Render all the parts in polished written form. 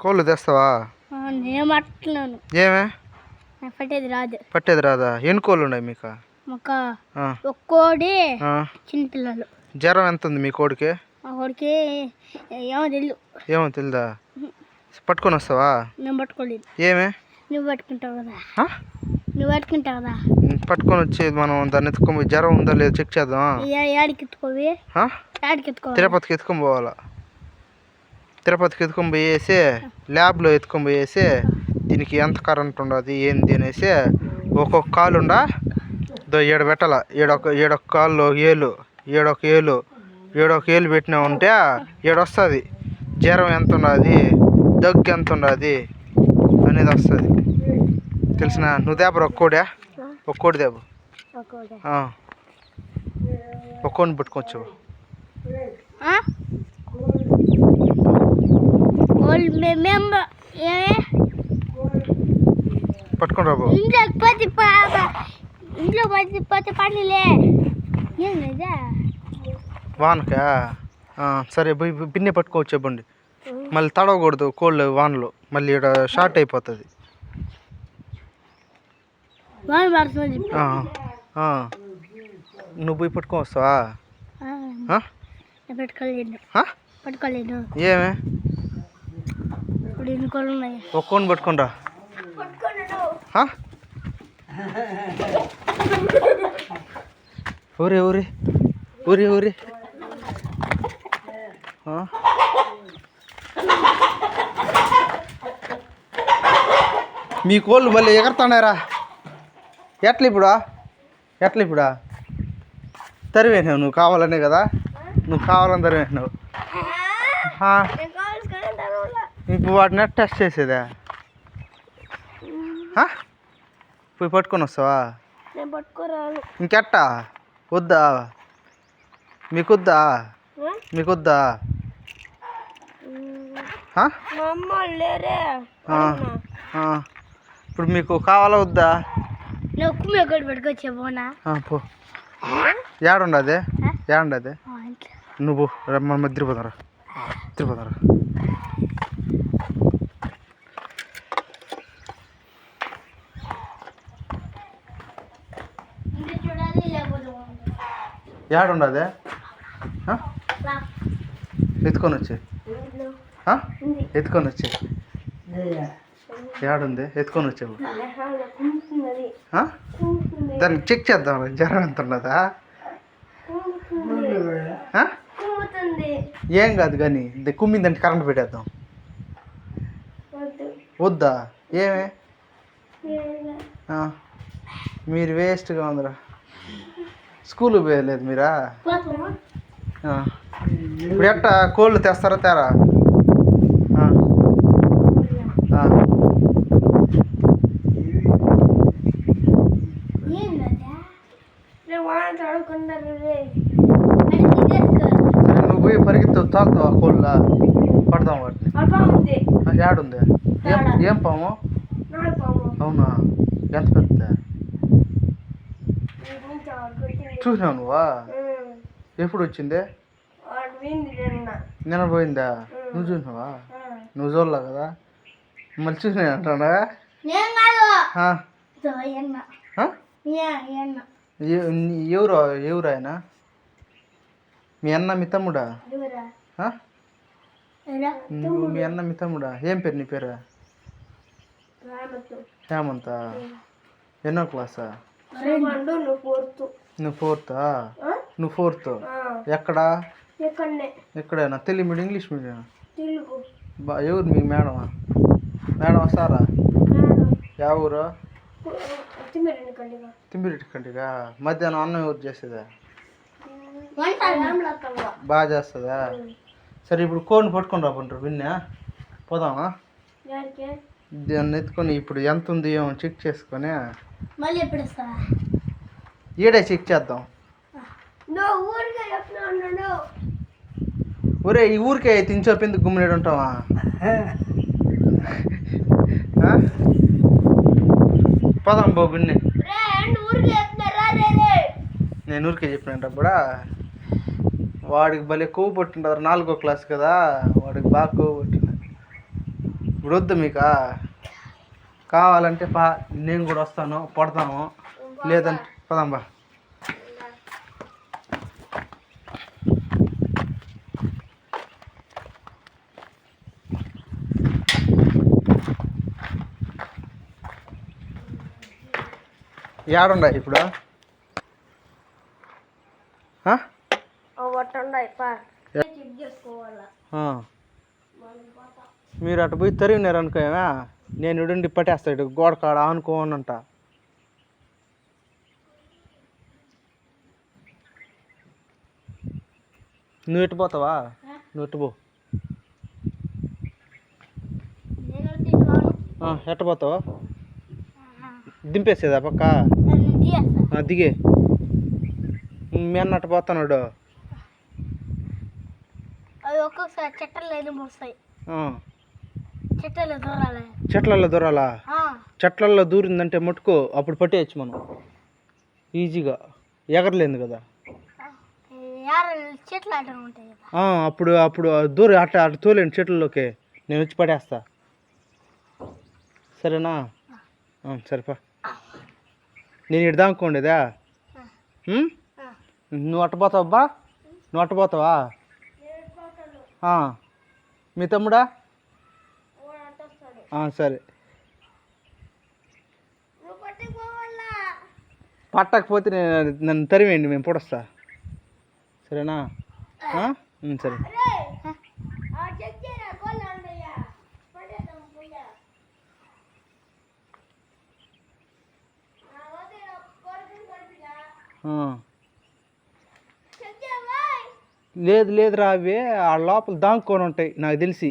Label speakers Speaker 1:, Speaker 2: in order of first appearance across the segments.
Speaker 1: కోళ్ళు తెస్తావా?
Speaker 2: నేను పట్టుకున్నాను.
Speaker 1: ఏమే
Speaker 2: పట్టేది
Speaker 1: రాదా? ఎన్ని కోళ్ళు ఉన్నాయి మీకు?
Speaker 2: ఒక కోడి, చిన్నపిల్లలు.
Speaker 1: జ్వరం ఎంత ఉంది మీ కోడికి?
Speaker 2: మా కోడికి
Speaker 1: ఏమో తెలీదా? పట్టుకొని వస్తావా?
Speaker 2: నేను పట్టుకోలేదు.
Speaker 1: ఏమే
Speaker 2: నువ్వు పట్టుకుంటావు కదా.
Speaker 1: పట్టుకొని వచ్చి మనం దాన్ని ఎత్తుకొని జ్వరం ఉందా లేదా చెక్ చేద్దాం. తిరుపతికి ఎత్తుకొని పోవాలా? తిరుపతికి ఎత్తుకొని పోయేసి ల్యాబ్లో ఎత్తుకొని పోయేసి దీనికి ఎంత కరెంట్ ఉండదు ఏంది అనేసి ఒక్కొక్క కాలు ఏడు పెట్టాల. ఏడొక కాళ్ళు ఏడొక ఏలు పెట్టినామంటే వస్తుంది జ్వరం ఎంత ఉన్నది, దగ్గు ఎంత ఉన్నది అనేది వస్తుంది. తెలిసిన నువ్వు దేబరా ఒక కోడి దేబు. ఒక కోడిని పట్టుకోవచ్చు. పట్టుకొని రాబు. వానకా? సరే బిన్నే పట్టుకోవచ్చు చెప్పండి. మళ్ళీ తడవకూడదు కోళ్ళు వానలో, మళ్ళీ ఇక్కడ షార్ట్ అయిపోతుంది. నువ్వు పోయి పట్టుకొని వస్తావా? ఏమే ఒక కోడిని పట్టుకొని రా. ఊరి మీ కోళ్ళు మళ్ళీ ఎగరుతున్నారా? ఎట్లా ఇప్పుడు తరివేసినావు? నువ్వు కావాలనే కదా, నువ్వు కావాలని తరివేసినావు. ఇప్పుడు వాటిని టెస్ట్ చేసేదా? పోయి పట్టుకొని వస్తావా? ఇంకెట్టా వద్దా? మీకొద్దా? ఇప్పుడు మీకు కావాలా వద్దా? పో. ఏడుండదే నువ్వు మన తిరిగిపోతారా? ఏడుండదే ఎత్తుకొని వచ్చి ఏడుంది ఎత్తుకొని వచ్చావు. దాన్ని చెక్ చేద్దాం, జ్వరం ఎంత ఉన్నదా? ఏం కాదు కానీ కుమ్మిందంటే కరెంట్ పెట్టేద్దాం. వద్దా? ఏమే మీరు వేస్ట్గా ఉందిరా. స్కూల్కి పోయలేదు మీరా? ఇప్పుడు ఎట్టా కోళ్ళు తెస్తారా తేరా? నువ్వు పోయి పరిగెత్తావు, తాకుతావా కోళ్ళ? పడదాం వాటిని. ఏడుంది? ఏం పాము? అవునా? ఎంత పెద్ద? చూసినావు నువ్వా? ఎప్పుడు వచ్చింది? నిన్న పోయిందా? నువ్వు చూసినావా? నువ్వు చూడలే కదా, మళ్ళీ చూసినా అంటాడా? ఎవరు ఆయన? మీ అన్న మీ తమ్ముడా? మీ అన్న మీ తమ్ముడా? ఏం పేరు నీ పేరు? హేమంత. ఎన్నో క్లాసా? నువ్వు ఫోర్త్. ఎక్కడా? ఎక్కడైనా తెలుగు మీడియం ఇంగ్లీష్ మీడియం? ఎవరు మీ మేడం వస్తారా? యా ఊరు? తిమ్మిరెడ్డి కంటిగా. మధ్యాహ్నం అన్నం ఎవరు చేసేదా? బాగా చేస్తుందా? సరే ఇప్పుడు కోడిని పట్టుకొని రాబంటారు విన్నా, పోదామా? దాన్ని ఎత్తుకొని ఇప్పుడు ఎంత ఉంది ఏమో చెక్ చేసుకొని ఈడే చెక్ చేద్దాం. ఒరే ఈ ఊరికే తించోపింది గుమ్మినేడు ఉంటావా? పోదాం బాబుని. నేను ఊరికే చెప్పినప్పుడు వాడికి భలే కొవ్వు పట్టింటారు. 4వ క్లాస్ కదా, వాడికి బాగా కొవ్వు పట్టింది. ఇప్పుడు వద్దు మీకు కావాలంటే పా, నేను కూడా వస్తాను, పడతాము. లేదంటే పదాం బా. ఏడుండా ఇప్పుడు మీరు అటు పోయి తరిగినారు అనుకోమా, నేను ఇడుండి పట్టేస్తాడు గోడ కాడ అనుకోనంట. నువ్వు ఎటు పోతావా? నువ్వు ఎటు పో. ఎట్ట పోతావా? దింపేసేదా పక్క? దిగే. మీ అన్న అట్ట పోతున్నాడు.
Speaker 2: అవి ఒక్కొక్కసారి
Speaker 1: చెట్లలో దూరాలా? చెట్లలో దూరిందంటే ముట్టుకో, అప్పుడు పట్టేయచ్చు మనం ఈజీగా. ఎగరలేదు కదా అప్పుడు. అప్పుడు దూరం అట్ట అటు తోలేండి చెట్లలోకి, నేను వచ్చి పడేస్తా. సరేనా? సరేపా. నేను ఇటు దాముకోండేదా? నువ్వు అట్టపోతావా బా? నువ్వు అట్టపోతావా? మీ తమ్ముడా? సరే. పట్టకపోతే నన్ను తరివేయండి, మేము పొడొస్తా. సరేనా? సరే. లేదు లేదురా, అవి ఆ లోపల దాంకొని ఉంటాయి నాకు తెలిసి.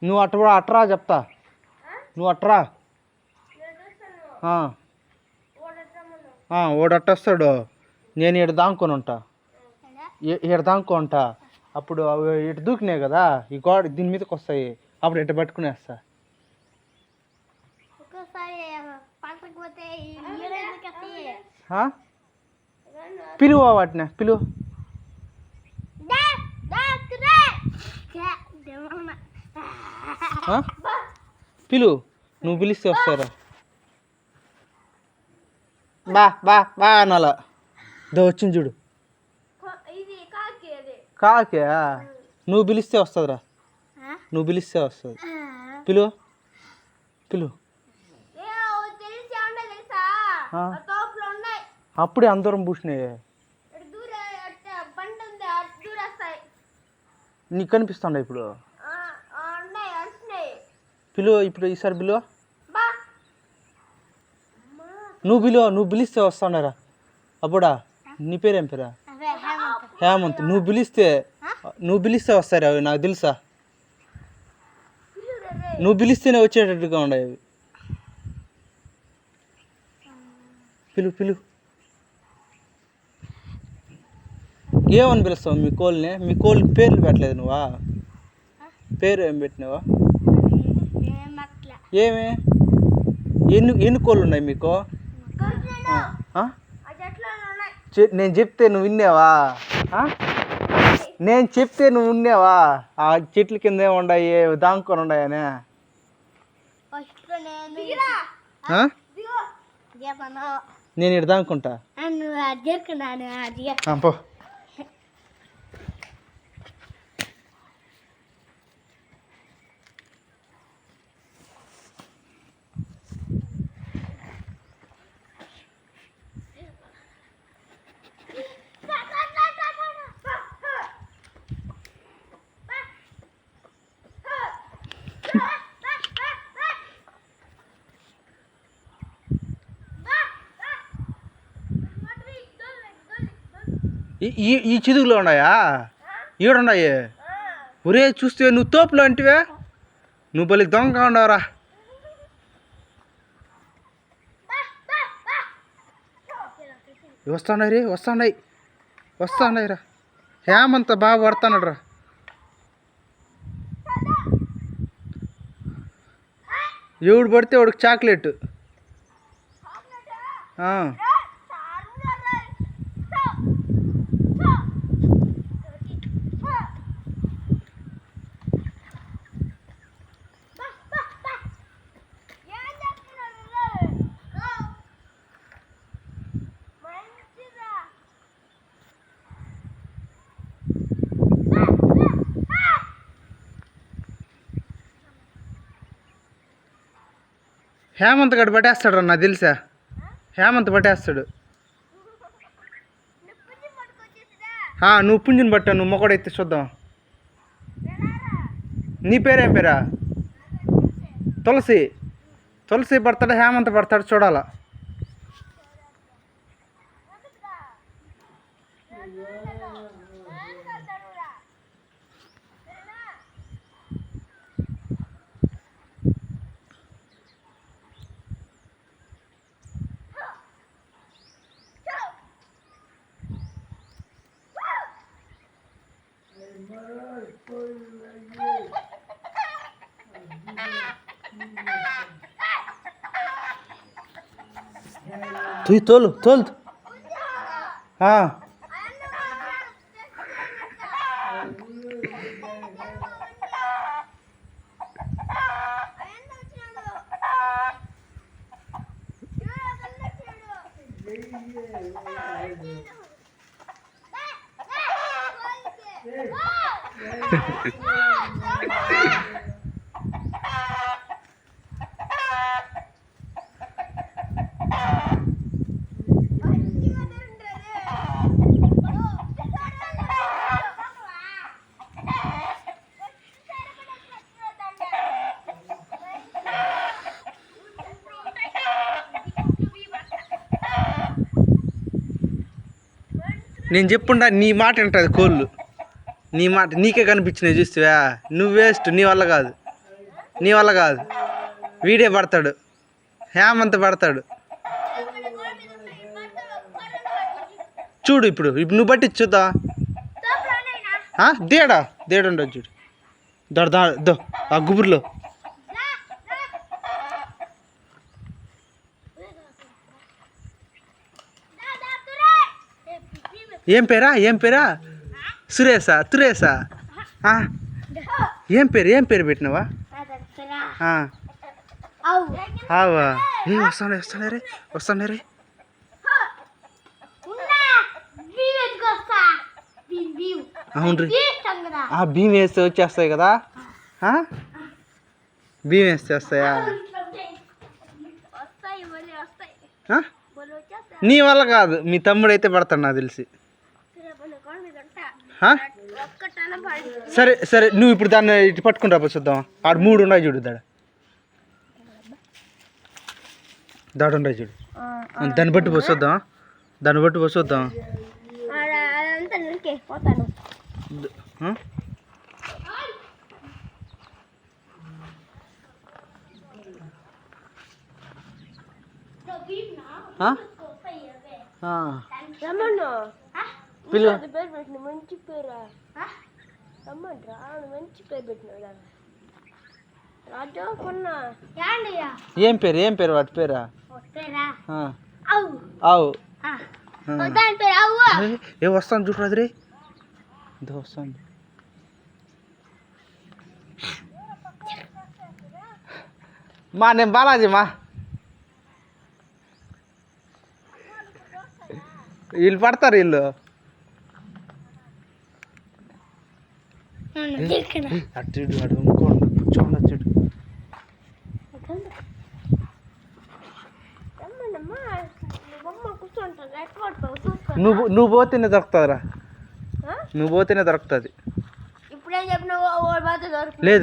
Speaker 1: నువ్వు అట్రా చెప్తా. నువ్వు అట్రా. ఓడట్టొస్తాడు, నేను ఇటు దాంకొని ఉంటా. ఇటు దాంకొని ఉంటా. అప్పుడు అవి ఇటు దూకినాయి కదా, ఈ గోడ దీని మీదకి వస్తాయి, అప్పుడు ఇటు పట్టుకునేస్తా. పిలువా వాటిని, పిలువ. పిలువు, నువ్వు పిలిస్తే వస్తారా? బా బా బా అనాలా? దో వచ్చింది చూడు. కాకే నువ్వు పిలిస్తే వస్తుందిరా, నువ్వు పిలిస్తే వస్తుంది. పిలువ, పిలువు. అప్పుడే అందరం పూసినాయి. నీకు కనిపిస్తుండ ఇప్పుడు? పిలువ ఇప్పుడు, ఈసారి పిలువ. నువ్వు పిలిస్తే వస్తాడారా? అప్పుడా? నీ పేరేం పేరా? హేమంత్. నువ్వు పిలిస్తే వస్తారా అవి, నాకు తెలుసా. నువ్వు పిలిస్తేనే వచ్చేటట్టుగా ఉన్నాయి అవి. పిలువు. ఏమని పిలుస్తావు మీ కోళ్ళని? మీ కోళ్ళకి పేర్లు పెట్టలేదు నువ్వా? పేరు ఏం పెట్టినావా? ఏమి ఎన్ని కోళ్ళు ఉన్నాయి మీకు? నేను చెప్తే నువ్వు విన్నావా? నేను చెప్తే నువ్వు ఉన్నావా? ఆ చెట్ల కింద ఏముండాయి, దాంకొని ఉన్నాయనే. నేను ఇటు దానుకుంటా. పో. ఈ చిదుగులో ఉన్నాయా? ఈడున్నాయి. ఒరే చూస్తే నువ్వు తోపులో అంటివే, నువ్వు బలి దొంగ ఉండవరా. వస్తున్నాయి రా. హేమంత బాగా పడుతున్నాడు రా. ఎవడు పడితే వాడికి చాక్లెట్. హేమంత్ గడు పట్టేస్తాడు రా, నాకు తెలుసా. హేమంత్ పట్టేస్తాడు. నువ్వు పుంజుని పట్టా, నువ్వు మొక్కడైతే చూద్దాం. నీ పేరేం పేరా? తులసి. తులసి పడతాడు, హేమంత్ పడతాడు, చూడాలా. తోలు తోలు. నేను చెప్పుండా నీ మాట వింటుంది కోళ్ళు. నీ మాట నీకే కనిపించినాయి చూస్తావా? నువ్వు వేస్ట్, నీ వల్ల కాదు, నీ వల్ల కాదు. వీడే పడతాడు, హేమంత్ పడతాడు. చూడు ఇప్పుడు నువ్వు బట్టి చూద్దా. దేడా దేడుండదు చూడు. దో ఆ గుబురులో. ఏం పేరా? ఏం పేరా? సురేశా? తురేశా? ఏం పేరు పెట్టినావా? ఆవా. వస్తానే రే. అవును రీ. భీమ్ వేస్తే వచ్చేస్తాయి కదా. భీమ్ వేస్తే వస్తాయా? నీ వల్ల కాదు, మీ తమ్ముడు అయితే పడతాడు నాకు తెలిసి. సరే సరే, నువ్వు ఇప్పుడు దాన్ని ఇటు పట్టుకుని రాబో చూద్దాం. ఆడు 3 ఉన్నాయి చూడు. దాడు ఉన్నాయి చూడు. దాన్ని బట్టి పోసొద్దాం. పిల్ల
Speaker 2: మంచి పేరు
Speaker 1: ఏం పేరు వాటి పేరా? ఆవు. ఏ వస్తాను చూడు అదిరే. ఇదో వస్తాను. నేను బాలాజీ వీళ్ళు పడతారు. వీళ్ళు అటు వాడు కూర్చోండి. నువ్వు పోతేనే దొరుకుతుందిరా. దొరుకుతుంది.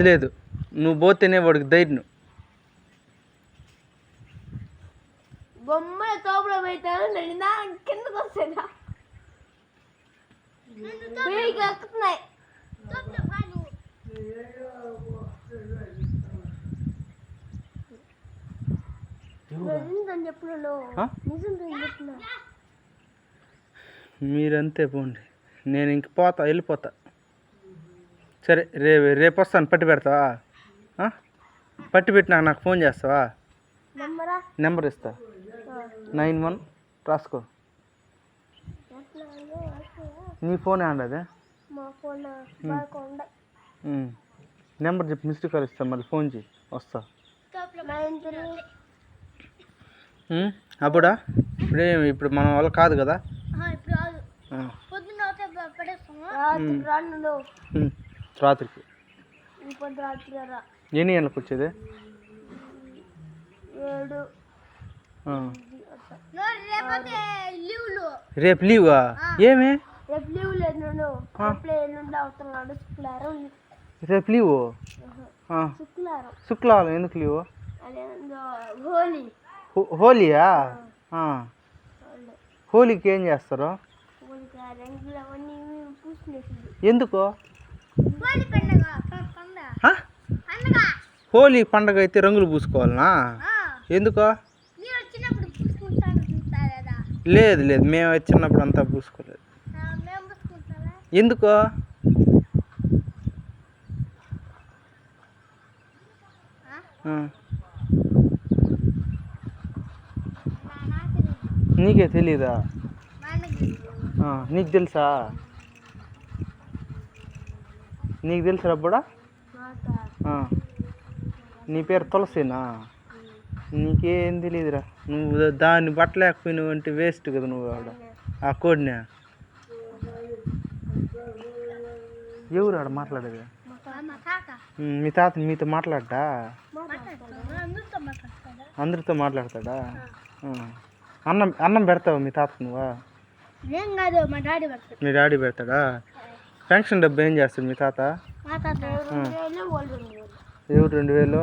Speaker 1: లేదు నువ్వు పోతేనే వాడికి ధైర్యం.
Speaker 2: బొమ్మల తోపులో పెట్టాను, కిందకు వస్తుందా? ఎక్కుతున్నాయి.
Speaker 1: మీరంతే పోండి, నేను ఇంక వెళ్ళిపోతా. సరే రేపు వస్తాను. పట్టి పెడతావా? పట్టి పెట్టినాక నాకు ఫోన్ చేస్తావా? నెంబర్ ఇస్తా. 91 రాసుకో. నీ ఫోనే అండి. నెంబర్ చెప్పి మిస్డ్ కాల్ ఇస్తా, మళ్ళీ ఫోన్ చేయి, వస్తా. అప్పుడా? ఇప్పుడు మన వల్ల కాదు కదా. రాత్రికి ఎన్ని గంటలకు వచ్చేది?
Speaker 2: 7
Speaker 1: ఆ.
Speaker 2: 8 లీవ్లు
Speaker 1: రేపు లీవా ఏమి
Speaker 2: రేపు లీవ్ లేదు నేను రేపు ఎల్లుండి అవుతున్నాడు శుక్రవారం
Speaker 1: రేపు లీవు
Speaker 2: శుక్రవారం
Speaker 1: శుక్రవారం ఎందుకు లీవు
Speaker 2: అదేందో హోలీ
Speaker 1: హోలీయా హోలీకి ఏం చేస్తారు
Speaker 2: హోలీకి రంగులు అవన్నీ పూసినేసింది
Speaker 1: ఎందుకు
Speaker 2: హోలీ పండుగ
Speaker 1: ఆ? హోలీ పండగ అయితే రంగులు పూసుకోవాలనా ఎందుకు
Speaker 2: మీరు వచ్చినప్పుడు పూసుకుంటాను చూస్తారా
Speaker 1: లేదు లేదు మేము చిన్నప్పుడు అంతా పూసుకోలేదు
Speaker 2: మేము పూసుకుంటారా
Speaker 1: ఎందుకు ఆ. నీకే తెలీదా నీకు తెలుసా నీకు తెలుసు రబ్బడా నీ పేరు తులసినా నీకేం తెలియదురా నువ్వు దాన్ని బట్టలేకపోయినావు అంటే వేస్ట్ కదా నువ్వు ఆడ ఆ కోడినా ఎవరు ఆడ మాట్లాడేది మీ తాత మీతో మాట్లాడ్డా అందరితో మాట్లాడతాడా అన్నం అన్నం పెడతావా మీ తాతకు నువ్వా మీ డాడీ పెడతాడా పెన్షన్ డబ్బు ఏం చేస్తాడు మీ తాత ఎవరు 2000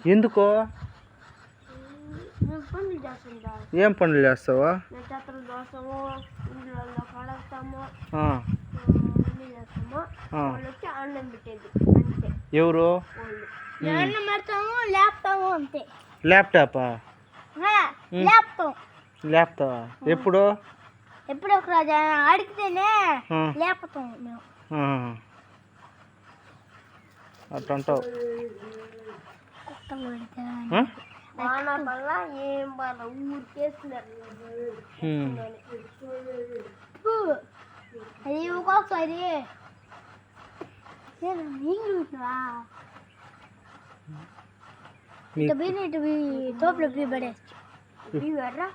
Speaker 1: ఎందుకో ఏం పనులు చేస్తావా ఎవరు ల్యాప్టాపా లేపుతావా ఎప్పుడు
Speaker 2: ఎప్పుడు ఒక రోజు అడిగితేనే లేపుతాం మేము
Speaker 1: అట్లంటావు
Speaker 2: వాన వల్ల ఏం బాధ ఊరికేస్తున్నారు అది ఇంకోసారి తోపులో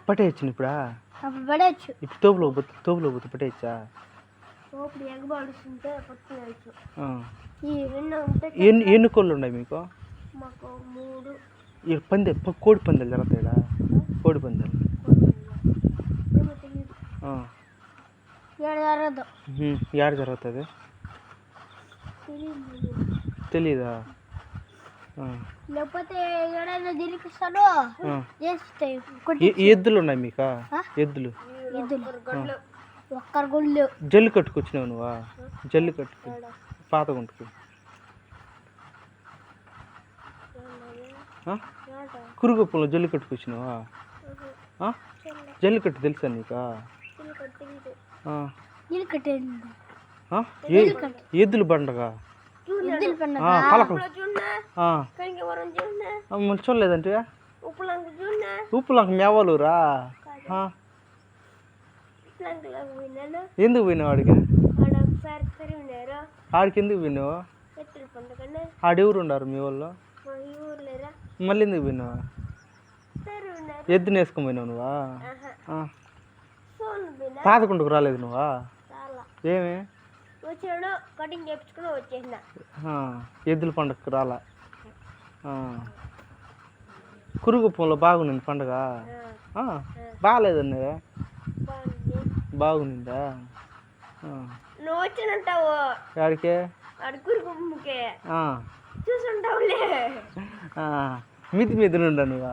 Speaker 1: పట్టేయచ్చు ఇప్పుడా
Speaker 2: అప్పుడు పడేయచ్చు
Speaker 1: ఇప్పుడు తోపులో పోతే పట్టేయచ్చా
Speaker 2: తోపులు ఎగబడుతుంటే పట్టుకోవచ్చు
Speaker 1: ఎన్ని కోళ్ళు ఉన్నాయి మీకు
Speaker 2: మాకు 3
Speaker 1: కోడి పందాలు జరుగుతాయిడా కోడి పందాలు ఏడ జరుగుతుంది తెలీదా
Speaker 2: లేకపోతే ఏడైనా తిరిగిస్తాడు
Speaker 1: ఎద్దులు ఉన్నాయి మీకు ఎద్దులు
Speaker 2: ఒక్కరు గుళ్ళు
Speaker 1: జల్లి కట్టుకొచ్చినావు నువ్వా జల్లి కట్టుకు పాత గుంటకి కురుగుప్పలో జల్లి కట్టుకొచ్చినావా జల్లికట్టు తెలుసా నీకా ఎద్దులు పండగ చూడలేదంటే ఉప్పులంక మేవాలురా ఎందుకు పోయినావు ఆడికి ఆడికి ఎందుకు పోయినావు ఆడెవరు ఉన్నారు మీ వాళ్ళు మళ్ళీ ఎందుకు పోయినావా ఎద్దుని వేసుకొని పోయినావు నువ్వా పాతకుంటకు రాలేదు నువ్వా ఏమి
Speaker 2: వచ్చాడు కటింగ్ చేయించుకుని వచ్చేసిన
Speaker 1: ఎద్దుల పండగకు రాలా కురుగుప్పంలో బాగుంది పండగ బాగాలేదన్నదే బాగుందా
Speaker 2: నువ్వు వచ్చినంటావు
Speaker 1: ఆడికే
Speaker 2: కురుగుప్పకే చూసుంటావులే
Speaker 1: మిది మీద నుండా నువ్వా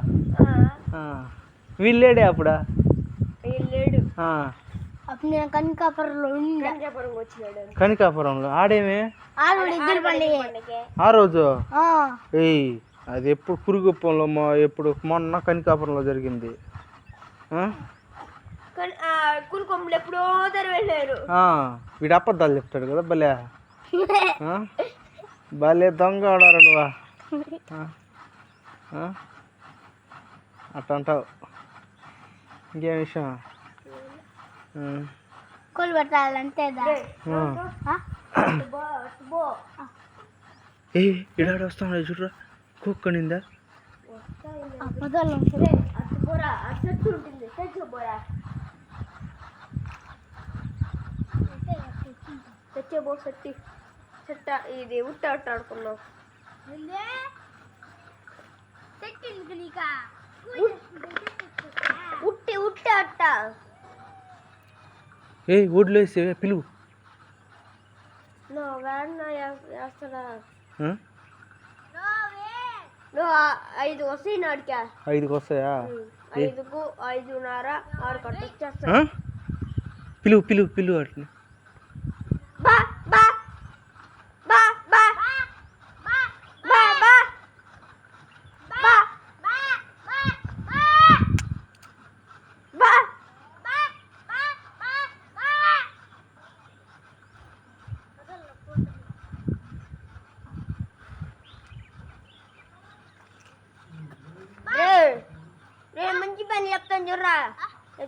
Speaker 1: వీళ్ళేడే అప్పుడా
Speaker 2: లేడు అప్పుడు నేను కనికాపురంలో వచ్చినాడు
Speaker 1: కనికాపురంలో ఆడేమి ఆ రోజు ఏయ్ అది ఎప్పుడు కురుగుప్పంలో ఎప్పుడు మొన్న కనికాపురంలో జరిగింది
Speaker 2: కురుగుప్పంలో ఎప్పుడో వెళ్ళారు
Speaker 1: వీడు అబద్ధాలు చెప్తాడు కదా భలే భలే దొంగ ఆడారు నువ్వా అట్ట అంటావు ఇంకేం విషయం
Speaker 2: కోళ్ళు పెట్టాలంటే
Speaker 1: ఇడాడు వస్తాడు చూడరా కుక్కనిందా
Speaker 3: చెట్ట ఇది ఉట్ట అట్ట ఆడుకున్నాం. ఉట్టి అట్ట
Speaker 1: ఏ ఊడ్లో వేసే పిలువు.
Speaker 3: నువ్వు వేస్తాడా?
Speaker 1: ఆ?
Speaker 3: నువ్వు 5 వస్తాయి నాడికా.
Speaker 1: 5కి వస్తాయా?
Speaker 3: 5కు 5:30 6 కట్ట వచ్చేస్తా.
Speaker 1: ఆ? పిలువు అట్లా.
Speaker 3: బా బా బా బా బా బా బా బా రే మంచి పని చెప్తాను చూడరా.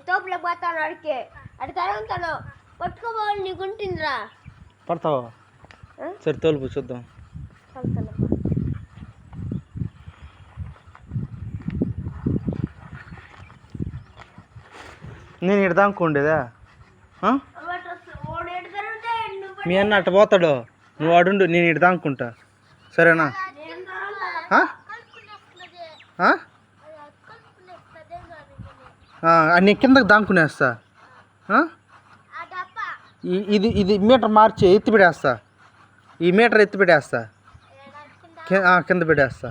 Speaker 3: తోపులకు పోతాను అడికి అడి తరుగుతాను పట్టుకోబోవాలి నీకుంటుందిరా.
Speaker 1: పడతావా? సరే తోలుపు చూద్దాం. నేను ఇటు దానుకోండేదా? మీ అన్న అట్ట పోతాడు, నువ్వు అడుండు, నేను ఇటు దానుకుంటా. సరేనా? నీ కిందకి దానుకునేస్తా. ఇది మీటర్ మార్చి ఎత్తి పెడేస్తా. ఈ మీటర్ ఎత్తి పెడేస్తా, కింద పెడేస్తా.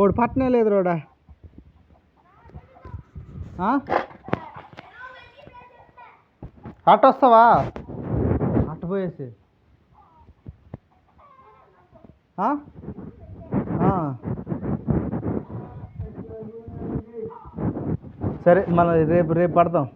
Speaker 1: ఓడు పట్టనే లేదు రోడా. అట్ట వస్తావా? అట్ట పోయేసి సరే, మనం రేపు పడతాం.